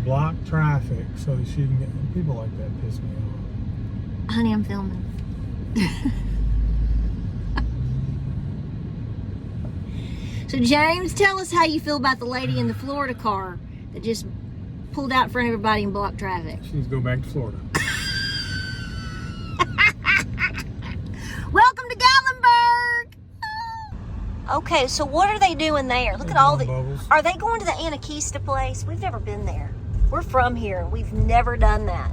block traffic so she can get... People like that piss me off. Honey, I'm filming. So James, tell us how you feel about the lady in the Florida car that just pulled out in front of everybody and blocked traffic. She needs to go back to Florida. Welcome to Gatlinburg. Okay, so what are they doing there? Look at all the... Bubbles. Are they going to the Anarchista place? We've never been there. We're from here. We've never done that.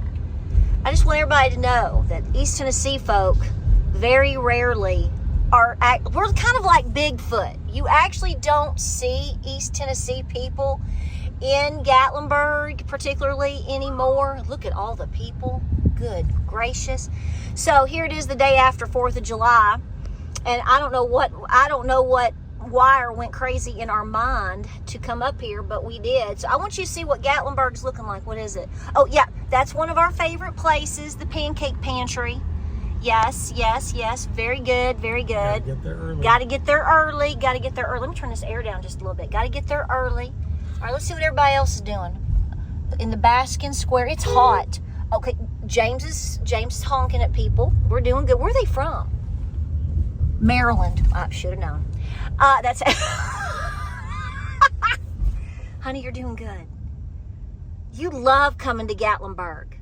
I just want everybody to know that East Tennessee folk very rarely are... We're kind of like Bigfoot. You actually don't see East Tennessee people in Gatlinburg particularly anymore. Look at all the people. Good gracious. So here it is the day after 4th of July. And I don't know what wire went crazy in our mind to come up here, but we did. So I want you to see what Gatlinburg's looking like. What is it? Oh yeah, that's one of our favorite places, the Pancake Pantry. Yes, yes, yes. Very good, very good. Gotta get there early. Gotta get there early. Gotta get there early. Let me turn this air down just a little bit. Gotta get there early. All right, let's see what everybody else is doing. In the Baskin Square, it's hot. Okay, James is honking at people. We're doing good. Where are they from? Maryland. I should have known. That's honey, you're doing good. You love coming to Gatlinburg.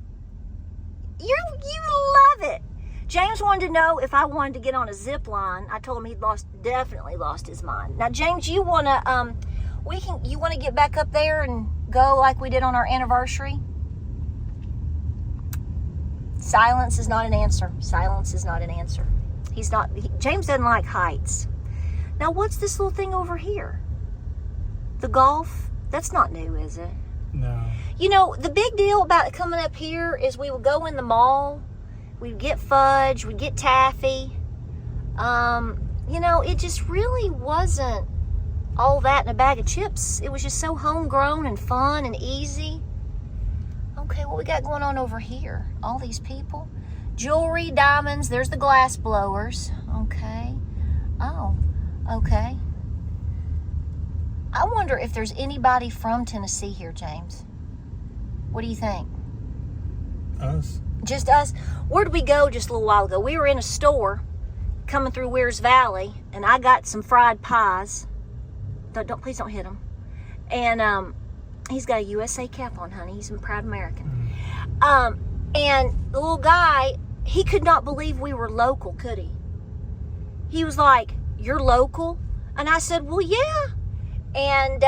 You love it. James wanted to know if I wanted to get on a zip line. I told him he'd definitely lost his mind. Now, James, you wanna you wanna get back up there and go like we did on our anniversary? Silence is not an answer. Silence is not an answer. James doesn't like heights. Now, what's this little thing over here? The golf? That's not new, is it? No. You know, the big deal about coming up here is we would go in the mall, we'd get fudge, we'd get taffy. You know, it just really wasn't all that in a bag of chips. It was just so homegrown and fun and easy. Okay, what we got going on over here? All these people. Jewelry, diamonds, there's the glass blowers. Okay. Oh, okay. I wonder if there's anybody from Tennessee here, James. What do you think? Us. Just us? Where did we go just a little while ago? We were in a store coming through Wears Valley, and I got some fried pies. Please don't hit him. And he's got a USA cap on, honey. He's a proud American. And the little guy, he could not believe we were local, could he? He was like, "You're local?" And I said, "Well, yeah." And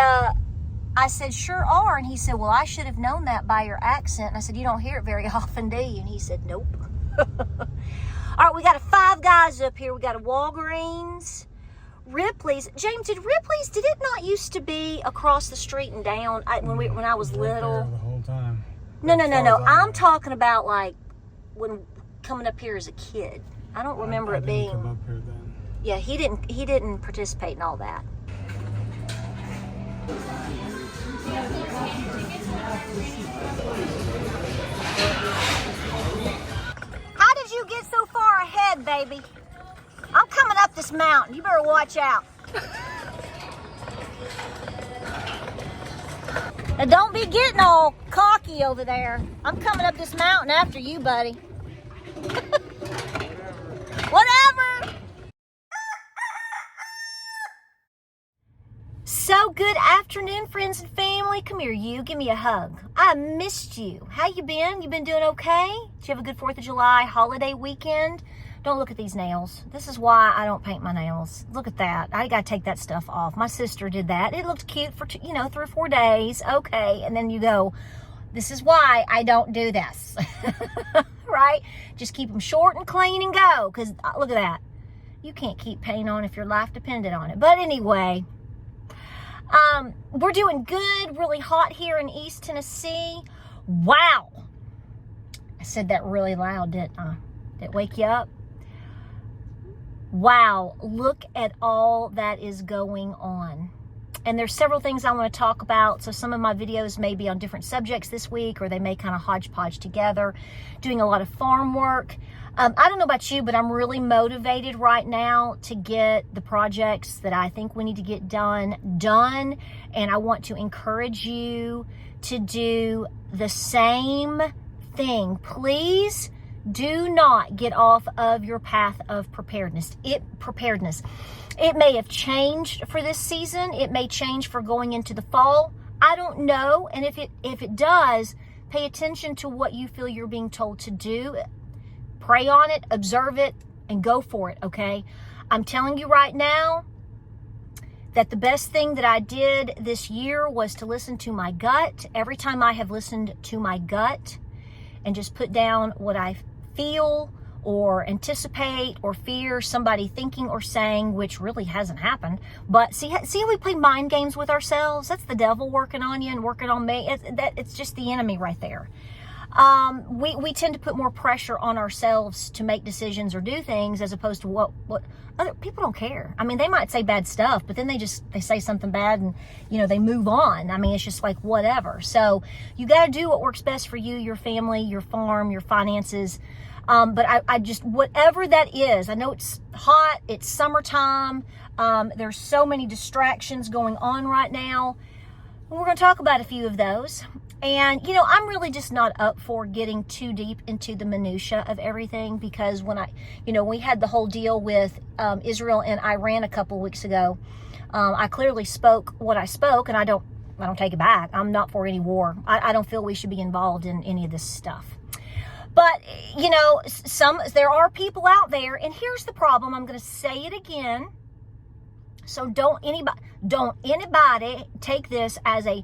I said, "Sure are." And he said, "Well, I should have known that by your accent." And I said, "You don't hear it very often, do you?" And he said, "Nope." All right, we got Five Guys up here. We got a Walgreens, Ripley's. James, did it not used to be across the street and down when I was little? Right there the whole time. No. I'm talking about like when coming up here as a kid. I don't remember it being. Come up here then. Yeah, he didn't participate in all that. How did you get so far ahead, baby? I'm coming up this mountain. You better watch out. Now don't be getting all cocky over there. I'm coming up this mountain after you, buddy. Whatever. So good afternoon, friends and family. Come here, you. Give me a hug. I missed you. How you been? You been doing okay? Did you have a good 4th of July holiday weekend? Don't look at these nails. This is why I don't paint my nails. Look at that. I got to take that stuff off. My sister did that. It looked cute for, 3 or 4 days. Okay. And then you go, this is why I don't do this. Right? Just keep them short and clean and go. Because look at that. You can't keep paint on if your life depended on it. But anyway, we're doing good. Really hot here in East Tennessee. Wow. I said that really loud, didn't I? Did it wake you up? Wow, look at all that is going on. And there's several things I want to talk about. So some of my videos may be on different subjects this week, or they may kind of hodgepodge together. Doing a lot of farm work. I don't know about you, but I'm really motivated right now to get the projects that I think we need to get done. And I want to encourage you to do the same thing. Please do not get off of your path of preparedness. It may have changed for this season. It may change for going into the fall. I don't know. And if it does, pay attention to what you feel you're being told to do. Pray on it, observe it, and go for it, okay? I'm telling you right now that the best thing that I did this year was to listen to my gut. Every time I have listened to my gut and just put down what I feel or anticipate or fear somebody thinking or saying, which really hasn't happened. But see how we play mind games with ourselves? That's the devil working on you and working on me. It's just the enemy right there. We tend to put more pressure on ourselves to make decisions or do things, as opposed to what other people don't care. I mean, they might say bad stuff, but then they say something bad and, they move on. I mean, it's just like whatever. So you got to do what works best for you, your family, your farm, your finances. But I just, whatever that is, I know it's hot, it's summertime. There's so many distractions going on right now. We're going to talk about a few of those. And, I'm really just not up for getting too deep into the minutia of everything, because when we had the whole deal with Israel and Iran a couple weeks ago, I clearly spoke what I spoke, and I don't take it back. I'm not for any war. I don't feel we should be involved in any of this stuff. But, there are people out there, and here's the problem. I'm going to say it again. So don't anybody take this as a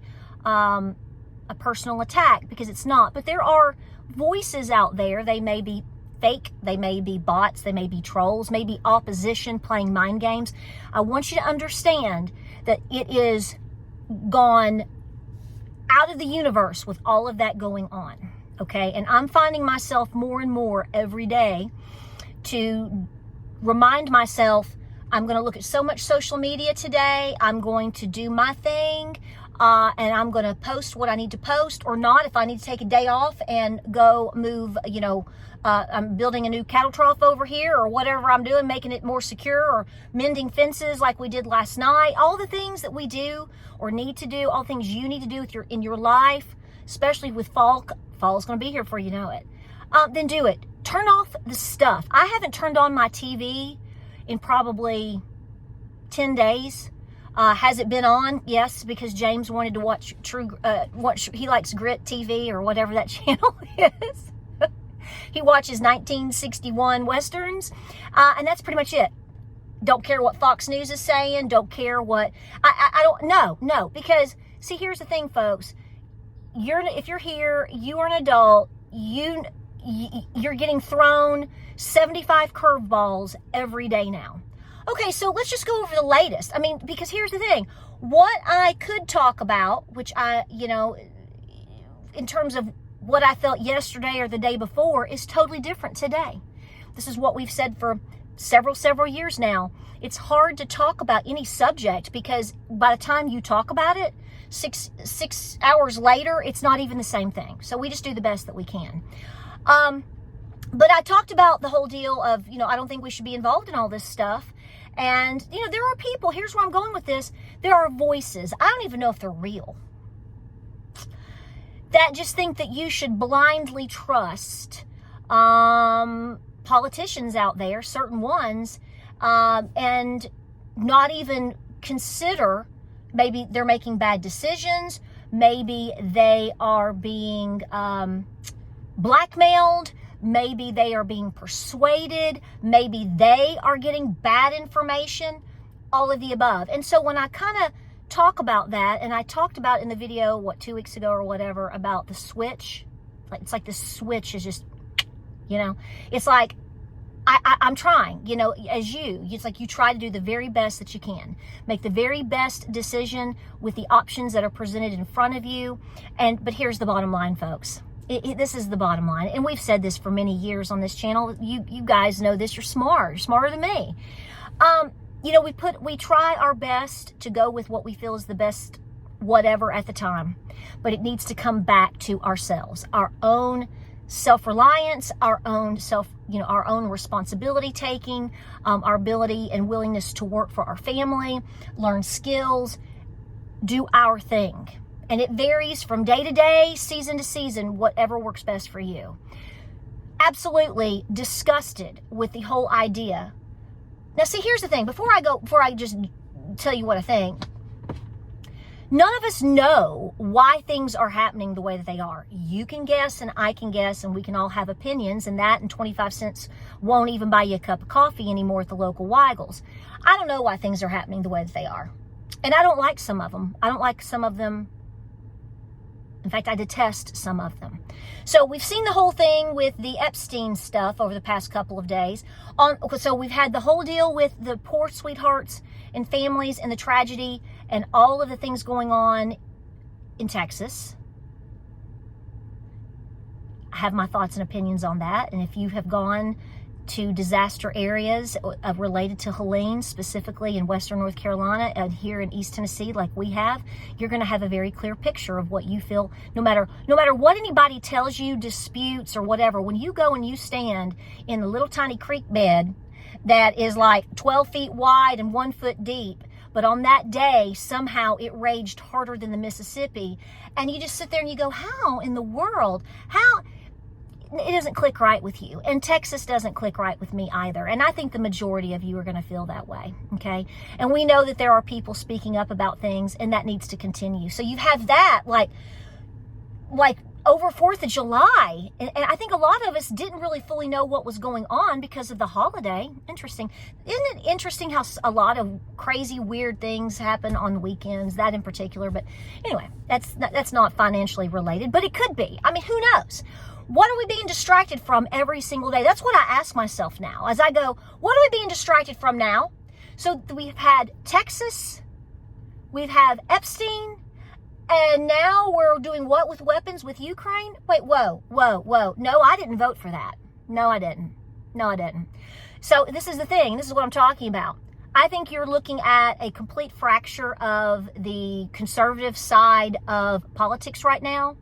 personal attack, because it's not. But there are voices out there. They may be fake. They may be bots. They may be trolls. Maybe opposition playing mind games. I want you to understand that it is gone out of the universe with all of that going on. Okay, and I'm finding myself more and more every day to remind myself, I'm going to look at so much social media today. I'm going to do my thing, and I'm going to post what I need to post or not. If I need to take a day off and go move, I'm building a new cattle trough over here, or whatever I'm doing, making it more secure, or mending fences like we did last night. All the things that we do or need to do, all things you need to do in your life, especially with fall. Fall's going to be here before you know it. Then do it. Turn off the stuff. I haven't turned on my TV in probably 10 days. Has it been on? Yes, because James wanted to watch he likes Grit TV or whatever that channel is. He watches 1961 Westerns, and that's pretty much it. Don't care what Fox News is saying. Don't care what, I don't, no, because see, here's the thing, folks. If you're here, you are an adult, you're getting thrown 75 curveballs every day now. Okay, so let's just go over the latest. I mean, because here's the thing. What I could talk about, which in terms of what I felt yesterday or the day before, is totally different today. This is what we've said for several years now. It's hard to talk about any subject, because by the time you talk about it, six hours later, it's not even the same thing. So we just do the best that we can. But I talked about the whole deal of, I don't think we should be involved in all this stuff. And, there are people, here's where I'm going with this. There are voices, I don't even know if they're real, that just think that you should blindly trust politicians out there, certain ones, and not even consider maybe they're making bad decisions. Maybe they are being blackmailed. Maybe they are being persuaded. Maybe they are getting bad information. All of the above. And so when I kind of talk about that, and I talked about in the video, 2 weeks ago or whatever, about the switch. It's like the switch is just, it's like, I'm trying, it's like you try to do the very best that you can. Make the very best decision with the options that are presented in front of you. But here's the bottom line, folks. This is the bottom line. And we've said this for many years on this channel. You guys know this. You're smart. You're smarter than me. we try our best to go with what we feel is the best whatever at the time, but it needs to come back to ourselves, our own self-reliance, our own our own responsibility taking, our ability and willingness to work for our family, learn skills, do our thing. And it varies from day to day, season to season, whatever works best for you. Absolutely disgusted with the whole idea. Now, see, here's the thing. Before I just tell you what I think, none of us know why things are happening the way that they are. You can guess and I can guess and we can all have opinions, and that and 25 cents won't even buy you a cup of coffee anymore at the local Weigels. I don't know why things are happening the way that they are. And I don't like some of them. I don't like some of them. In fact, I detest some of them. So we've seen the whole thing with the Epstein stuff over the past couple of days. So we've had the whole deal with the poor sweethearts and families and the tragedy and all of the things going on in Texas. I have my thoughts and opinions on that. And if you have gone to disaster areas related to Helene, specifically in Western North Carolina and here in East Tennessee, like we have, you're going to have a very clear picture of what you feel. No matter what anybody tells you, disputes or whatever, when you go and you stand in the little tiny creek bed that is like 12 feet wide and 1 foot deep, but on that day, somehow it raged harder than the Mississippi, and you just sit there and you go, how in the world? How? It doesn't click right with you. And Texas doesn't click right with me either. And I think the majority of you are going to feel that way, okay? And we know that there are people speaking up about things, and that needs to continue. So you have that, like over 4th of July. And I think a lot of us didn't really fully know what was going on because of the holiday. Interesting. Isn't it interesting how a lot of crazy, weird things happen on the weekends, that in particular? But anyway, that's not financially related, but it could be. I mean, who knows? What are we being distracted from every single day? That's what I ask myself now as I go, what are we being distracted from now? So we've had Texas, we've had Epstein, and now we're doing what with weapons with Ukraine? Wait, whoa. No, I didn't vote for that. No, I didn't. So this is the thing. This is what I'm talking about. I think you're looking at a complete fracture of the conservative side of politics right now.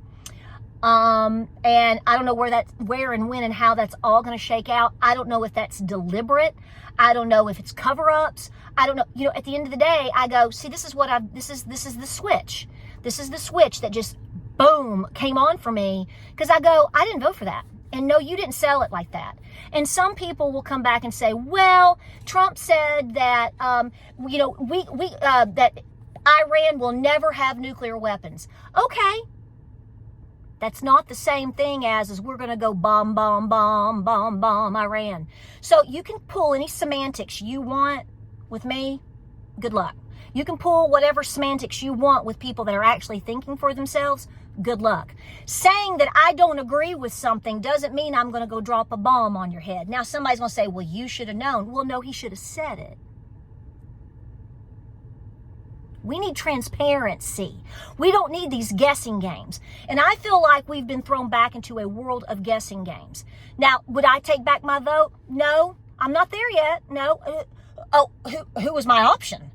And I don't know where and when and how that's all going to shake out. I don't know if that's deliberate. I don't know if it's cover-ups. I don't know. At the end of the day, I go, see, this is the switch. This is the switch that just, boom, came on for me. Because I go, I didn't vote for that. And no, you didn't sell it like that. And some people will come back and say, well, Trump said that, that Iran will never have nuclear weapons. Okay. That's not the same thing as we're going to go bomb Iran. So you can pull any semantics you want with me. Good luck. You can pull whatever semantics you want with people that are actually thinking for themselves. Good luck. Saying that I don't agree with something doesn't mean I'm going to go drop a bomb on your head. Now somebody's going to say, well, you should have known. Well, no, he should have said it. We need transparency. We don't need these guessing games. And I feel like we've been thrown back into a world of guessing games. Now, would I take back my vote? No, I'm not there yet. No. Who was my option?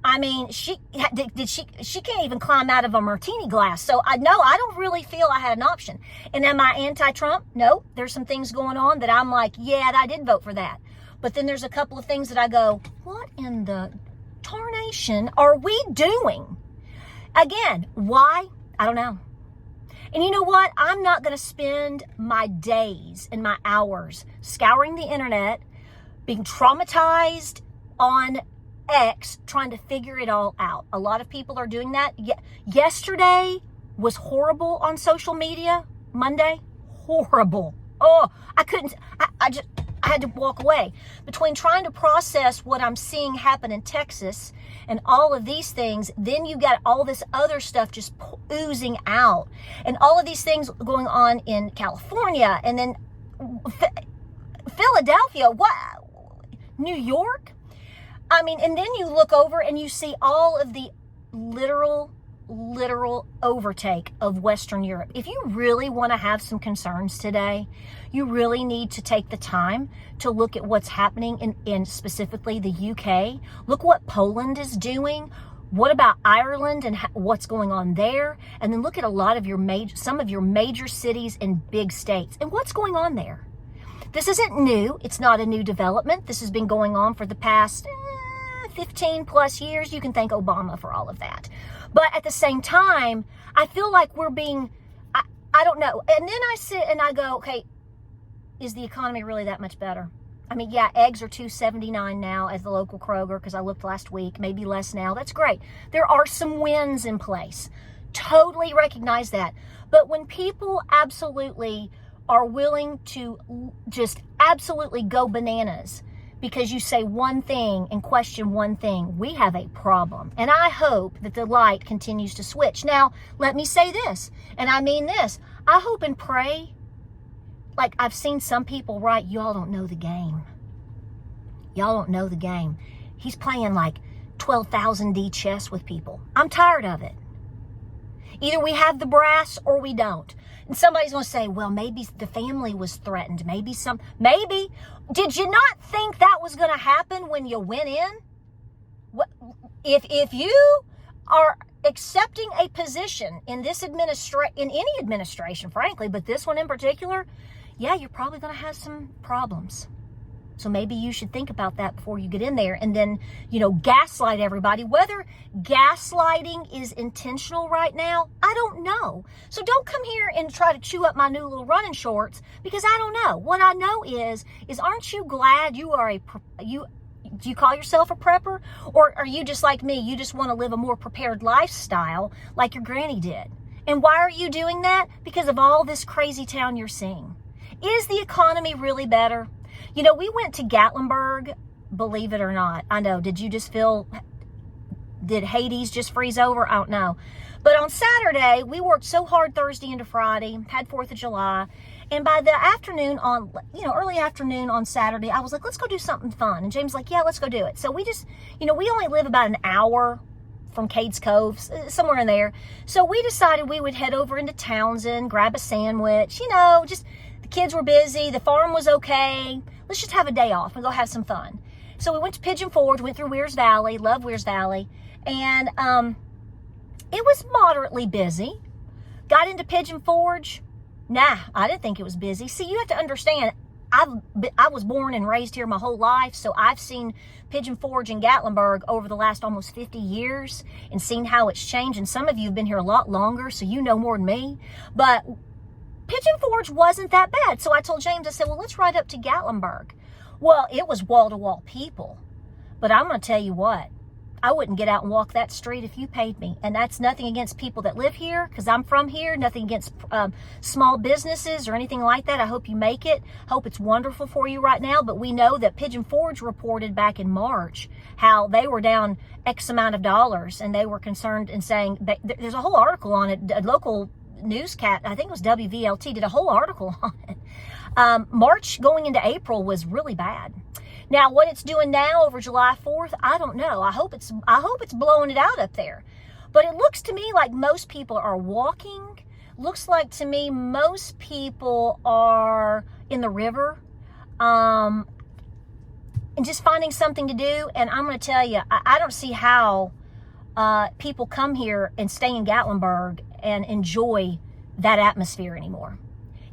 I mean, she can't even climb out of a martini glass. So I don't really feel I had an option. And am I anti-Trump? No. There's some things going on that I'm like, yeah, I did vote for that. But then there's a couple of things that I go, what in the tarnation are we doing? Again, why? I don't know. And you know what? I'm not going to spend my days and my hours scouring the internet, being traumatized on X, trying to figure it all out. A lot of people are doing that. Yesterday was horrible on social media. Monday, horrible. Oh, I had to walk away. Between trying to process what I'm seeing happen in Texas and all of these things, then you got all this other stuff just oozing out. And all of these things going on in California and then Philadelphia, New York? I mean, and then you look over and you see all of the literal literal overtake of Western Europe. If you really want to have some concerns today, you really need to take the time to look at what's happening in specifically the UK. Look what Poland is doing. What about Ireland and what's going on there? And then look at a lot of some of your major cities and big states and what's going on there. This isn't new. It's not a new development. This has been going on for the past 15 plus years. You can thank Obama for all of that. But at the same time, I feel like we're being, I don't know. And then I sit and I go, okay, is the economy really that much better? I mean, yeah, eggs are $2.79 now at the local Kroger because I looked last week, maybe less now. That's great. There are some wins in place. Totally recognize that. But when people absolutely are willing to just absolutely go bananas because you say one thing and question one thing, we have a problem. And I hope that the light continues to switch. Now, let me say this, and I mean this. I hope and pray, like I've seen some people write, y'all don't know the game. Y'all don't know the game. He's playing like 12,000 D chess with people. I'm tired of it. Either we have the brass or we don't. And somebody's going to say, well, maybe the family was threatened. Maybe. Did you not think that was going to happen when you went in? If you are accepting a position in this in any administration, frankly, but this one in particular, yeah, you're probably going to have some problems. So maybe you should think about that before you get in there and then, gaslight everybody. Whether gaslighting is intentional right now, I don't know. So don't come here and try to chew up my new little running shorts because I don't know. What I know is aren't you glad you are do you call yourself a prepper? Or are you just like me? You just want to live a more prepared lifestyle like your granny did. And why are you doing that? Because of all this crazy town you're seeing. Is the economy really better? We went to Gatlinburg, believe it or not. I know, did Hades just freeze over? I don't know. But on Saturday, we worked so hard Thursday into Friday, had 4th of July. And by the afternoon early afternoon on Saturday, I was like, let's go do something fun. And James was like, yeah, let's go do it. So we just, we only live about an hour from Cades Cove, somewhere in there. So we decided we would head over into Townsend, grab a sandwich, just the kids were busy. The farm was okay. Let's just have a day off and go have some fun. So we went to Pigeon Forge, went through Weirs Valley, love Weirs Valley. And it was moderately busy. Got into Pigeon Forge. Nah, I didn't think it was busy. See, you have to understand, I was born and raised here my whole life, so I've seen Pigeon Forge and Gatlinburg over the last almost 50 years and seen how it's changed. And some of you have been here a lot longer, so you know more than me. But Pigeon Forge wasn't that bad. So I told James, I said, well, let's ride up to Gatlinburg. Well, it was wall-to-wall people. But I'm going to tell you what, I wouldn't get out and walk that street if you paid me. And that's nothing against people that live here, because I'm from here, nothing against small businesses or anything like that. I hope you make it. Hope it's wonderful for you right now. But we know that Pigeon Forge reported back in March how they were down X amount of dollars, and they were concerned and saying, there's a whole article on it, a local newscast, I think it was WVLT, did a whole article on it. March going into April was really bad. Now, what it's doing now over July 4th, I don't know. I hope it's blowing it out up there. But it looks to me like most people are walking. Looks like to me most people are in the river and just finding something to do. And I'm going to tell you, I don't see how people come here and stay in Gatlinburg and enjoy that atmosphere anymore.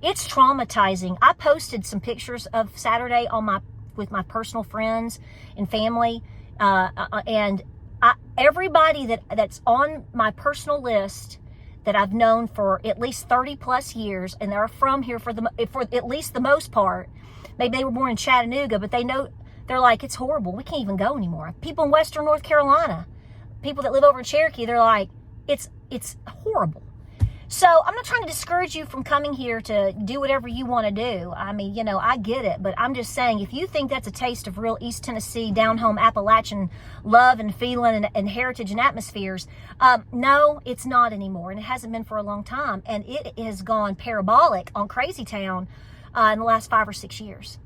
It's traumatizing. I posted some pictures of Saturday with my personal friends and family, and everybody that's on my personal list that I've known for at least 30 plus years, and they're from here for at least the most part. Maybe they were born in Chattanooga, but they're like, it's horrible. We can't even go anymore. People in Western North Carolina, people that live over in Cherokee, they're like, it's horrible. So I'm not trying to discourage you from coming here to do whatever you want to do. I mean, I get it, but I'm just saying, if you think that's a taste of real East Tennessee, down home Appalachian love and feeling and heritage and atmospheres, no, it's not anymore. And it hasn't been for a long time. And it has gone parabolic on Crazy Town in the last 5 or 6 years.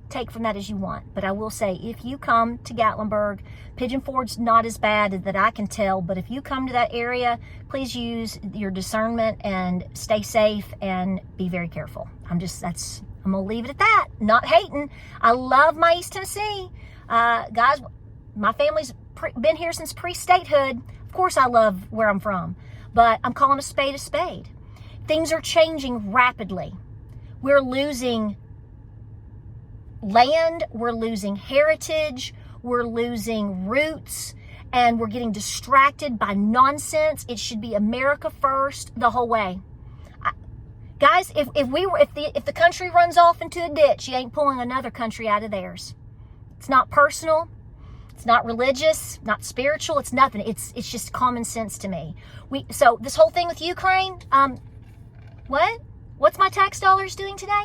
take from that as you want. But I will say, if you come to Gatlinburg, Pigeon Forge's not as bad that I can tell, but if you come to that area, please use your discernment and stay safe and be very careful. I'm gonna leave it at that. Not hating. I love my East Tennessee. Guys, my family's been here since pre-statehood. Of course I love where I'm from, but I'm calling a spade a spade. Things are changing rapidly. We're losing land, we're losing heritage, we're losing roots, and we're getting distracted by nonsense. It should be America first the whole way. Guys, if the country runs off into a ditch, you ain't pulling another country out of theirs. It's not personal, it's not religious, not spiritual, it's nothing. It's just common sense to me. So this whole thing with Ukraine, what's my tax dollars doing today?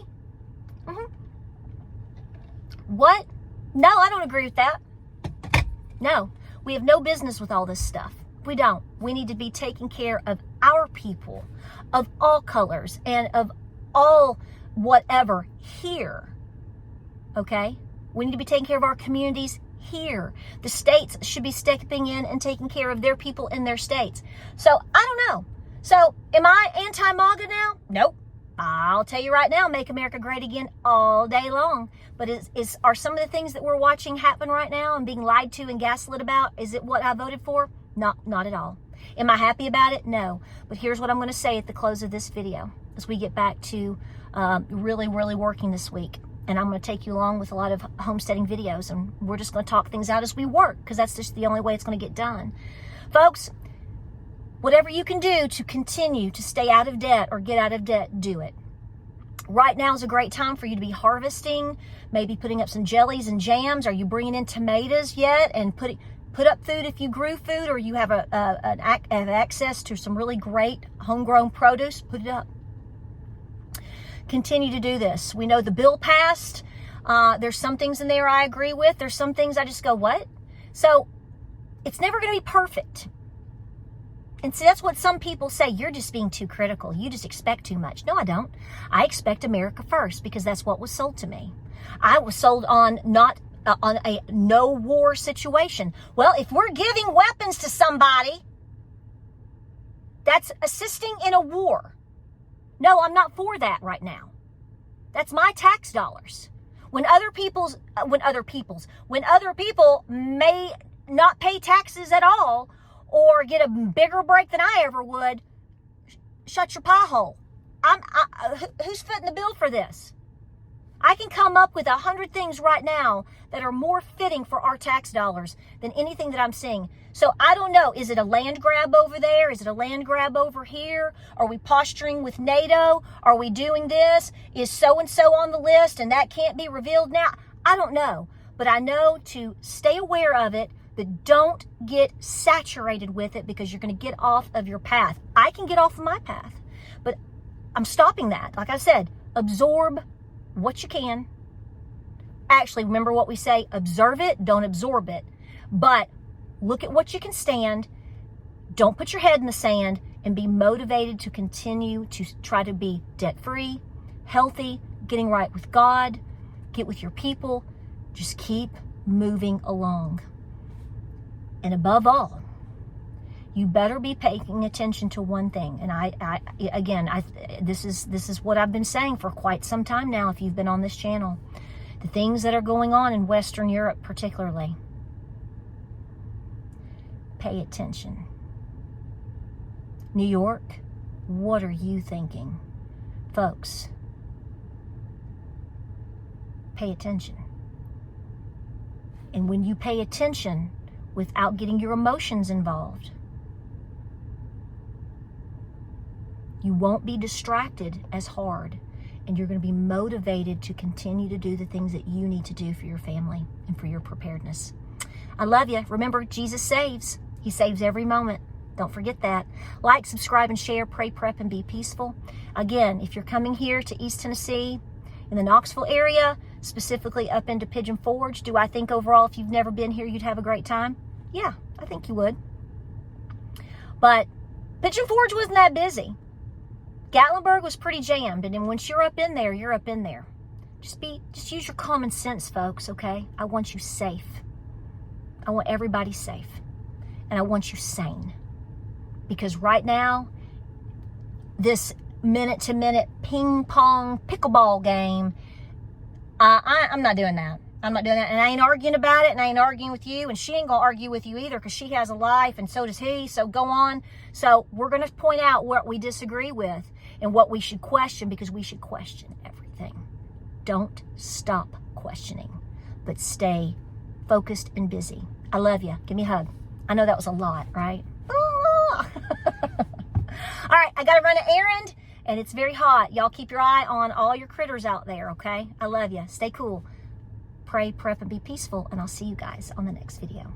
What? No, I don't agree with that. No, we have no business with all this stuff. We don't. We need to be taking care of our people of all colors and of all whatever here. Okay? We need to be taking care of our communities here. The states should be stepping in and taking care of their people in their states. So, I don't know. So, am I anti-MAGA now? Nope. I'll tell you right now, make America great again all day long. But are some of the things that we're watching happen right now and being lied to and gaslit about, is it what I voted for? Not at all. Am I happy about it? No. But here's what I'm going to say at the close of this video as we get back to really working this week. And I'm going to take you along with a lot of homesteading videos, and we're just going to talk things out as we work, because that's just the only way it's going to get done. Folks, whatever you can do to continue to stay out of debt or get out of debt, do it. Right now is a great time for you to be harvesting, maybe putting up some jellies and jams. Are you bringing in tomatoes yet? And put up food if you grew food, or you have have access to some really great homegrown produce. Put it up. Continue to do this. We know the bill passed. There's some things in there I agree with. There's some things I just go, what? So it's never going to be perfect. And see, that's what some people say. You're just being too critical. You just expect too much. No, I don't. I expect America first, because that's what was sold to me. I was sold on on a no war situation. Well, if we're giving weapons to somebody, that's assisting in a war. No, I'm not for that right now. That's my tax dollars. When other people may not pay taxes at all, or get a bigger break than I ever would, shut your pie hole. Who's footing the bill for this? I can come up with 100 things right now that are more fitting for our tax dollars than anything that I'm seeing. So I don't know. Is it a land grab over there? Is it a land grab over here? Are we posturing with NATO? Are we doing this? Is so-and-so on the list and that can't be revealed now? I don't know. But I know to stay aware of it, but don't get saturated with it, because you're going to get off of your path. I can get off of my path, but I'm stopping that. Like I said, absorb what you can. Actually, remember what we say, observe it, don't absorb it. But look at what you can stand. Don't put your head in the sand, and be motivated to continue to try to be debt-free, healthy, getting right with God, get with your people. Just keep moving along. And above all, you better be paying attention to one thing. And this is what I've been saying for quite some time now, if you've been on this channel. The things that are going on in Western Europe particularly. Pay attention. New York, what are you thinking? Folks, pay attention. And when you pay attention without getting your emotions involved, you won't be distracted as hard, and you're going to be motivated to continue to do the things that you need to do for your family and for your preparedness. I love you. Remember, Jesus saves. He saves every moment. Don't forget that. Like, subscribe, and share. Pray, prep, and be peaceful. Again, if you're coming here to East Tennessee, in the Knoxville area, specifically up into Pigeon Forge, do I think overall, if you've never been here, you'd have a great time? Yeah, I think you would. But Pigeon Forge wasn't that busy. Gatlinburg was pretty jammed, and then once you're up in there, you're up in there. Just use your common sense, folks, okay? I want you safe. I want everybody safe. And I want you sane. Because right now, this minute-to-minute ping-pong pickleball game, I'm not doing that. I'm not doing that. And I ain't arguing about it, and I ain't arguing with you, and she ain't going to argue with you either, because she has a life, and so does he, so go on. So we're going to point out what we disagree with and what we should question, because we should question everything. Don't stop questioning, but stay focused and busy. I love you. Give me a hug. I know that was a lot, right? All right, I got to run an errand, and it's very hot. Y'all keep your eye on all your critters out there, okay? I love you. Stay cool. Pray, prep, and be peaceful, and I'll see you guys on the next video.